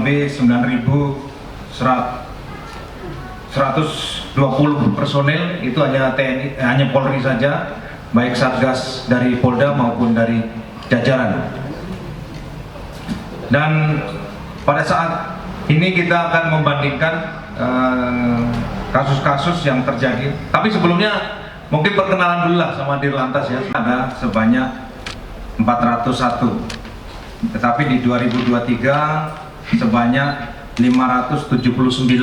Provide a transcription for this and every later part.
lebih 9.120 personil, itu hanya TNI, hanya Polri saja, baik Satgas dari Polda maupun dari jajaran. Dan pada saat ini kita akan membandingkan kasus-kasus yang terjadi. Tapi sebelumnya mungkin perkenalan dulu lah sama Dirlantas ya. Ada sebanyak 401, tetapi di 2023 sebanyak 579.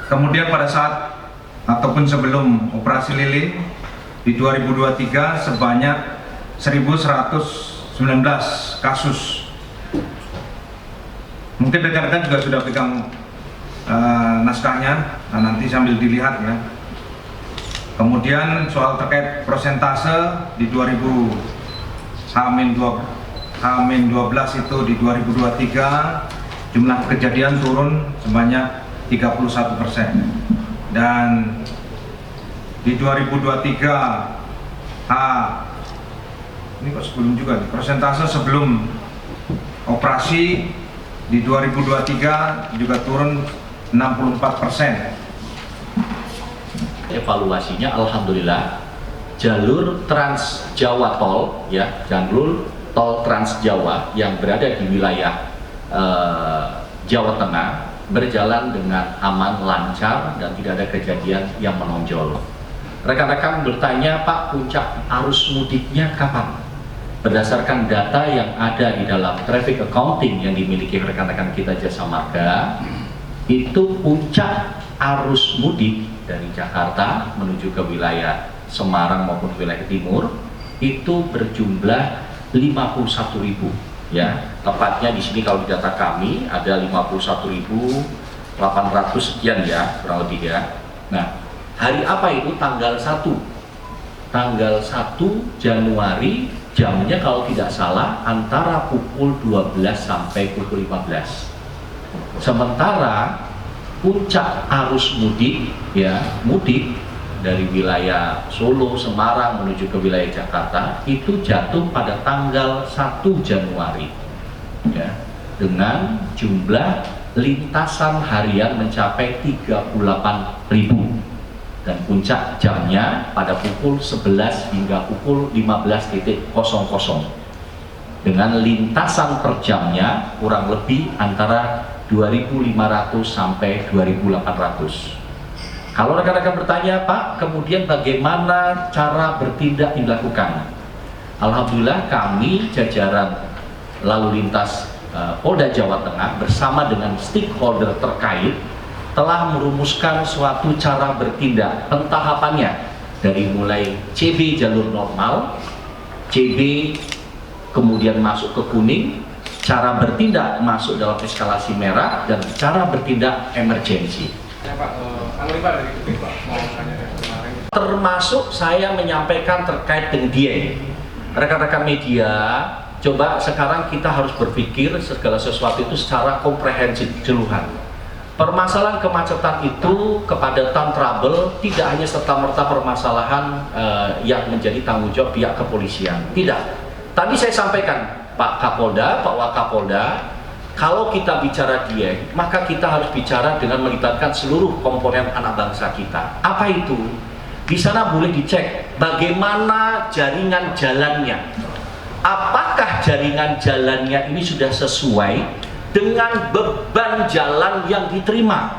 Kemudian pada saat ataupun sebelum operasi lilin di 2023 sebanyak 1.119 kasus. Mungkin rekan-rekan juga sudah pegang naskahnya, nah, nanti sambil dilihat ya. Kemudian soal terkait persentase di 2000-12 itu di 2023 jumlah kejadian turun sebanyak 31%, dan di 2023 ini kok sebelum juga nih, persentase sebelum operasi di 2023 juga turun 64%. Evaluasinya alhamdulillah jalur Trans Jawa Tol ya, jalur tol Trans Jawa yang berada di wilayah Jawa Tengah berjalan dengan aman, lancar, dan tidak ada kejadian yang menonjol. Rekan-rekan bertanya, Pak, puncak arus mudiknya kapan? Berdasarkan data yang ada di dalam traffic accounting yang dimiliki rekan-rekan kita Jasa Marga, itu puncak arus mudik dari Jakarta menuju ke wilayah Semarang maupun wilayah timur itu berjumlah 51.000 ya. Tepatnya di sini kalau di data kami ada 51.800 sekian ya, kurang lebih ya. Nah, hari apa itu? Tanggal 1 Januari, jamnya kalau tidak salah antara pukul 12 sampai pukul 15. Sementara puncak arus mudik ya, mudik dari wilayah Solo, Semarang menuju ke wilayah Jakarta itu jatuh pada tanggal 1 Januari ya, dengan jumlah lintasan harian mencapai 38.000 dan puncak jamnya pada pukul 11 hingga pukul 15.00 dengan lintasan per jamnya kurang lebih antara 2.500 sampai 2.800. Kalau rekan-rekan bertanya, Pak, kemudian bagaimana cara bertindak yang dilakukan? Alhamdulillah kami jajaran lalu lintas Polda Jawa Tengah bersama dengan stakeholder terkait telah merumuskan suatu cara bertindak pentahapannya, dari mulai CB jalur normal, CB kemudian masuk ke kuning, cara bertindak masuk dalam eskalasi merah, dan cara bertindak emergensi. Ya, Pak, dari itu, Pak, mau tanya dari kemarin. Termasuk saya menyampaikan terkait dengan dia. Rekan-rekan media, coba sekarang kita harus berpikir segala sesuatu itu secara komprehensif, keseluruhan. Permasalahan kemacetan itu, kepadatan trouble, tidak hanya serta-merta permasalahan yang menjadi tanggung jawab pihak kepolisian. Tidak. Tadi saya sampaikan, Pak Kapolda, Pak Wakapolda, kalau kita bicara dia, maka kita harus bicara dengan melibatkan seluruh komponen anak bangsa kita. Apa itu? Di sana boleh dicek bagaimana jaringan jalannya. Apakah jaringan jalannya ini sudah sesuai dengan beban jalan yang diterima?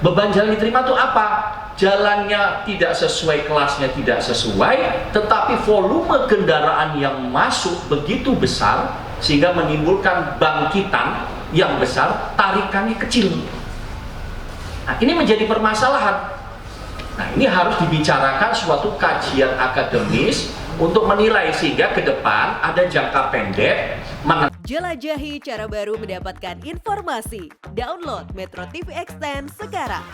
Beban jalan diterima itu apa? Jalannya tidak sesuai, kelasnya tidak sesuai, tetapi volume kendaraan yang masuk begitu besar sehingga menimbulkan bangkitan yang besar, tarikannya kecil. Nah, ini menjadi permasalahan. Nah, ini harus dibicarakan suatu kajian akademis untuk menilai sehingga ke depan ada jangka pendek. Jelajahi cara baru mendapatkan informasi. Download Metro TV Extend sekarang.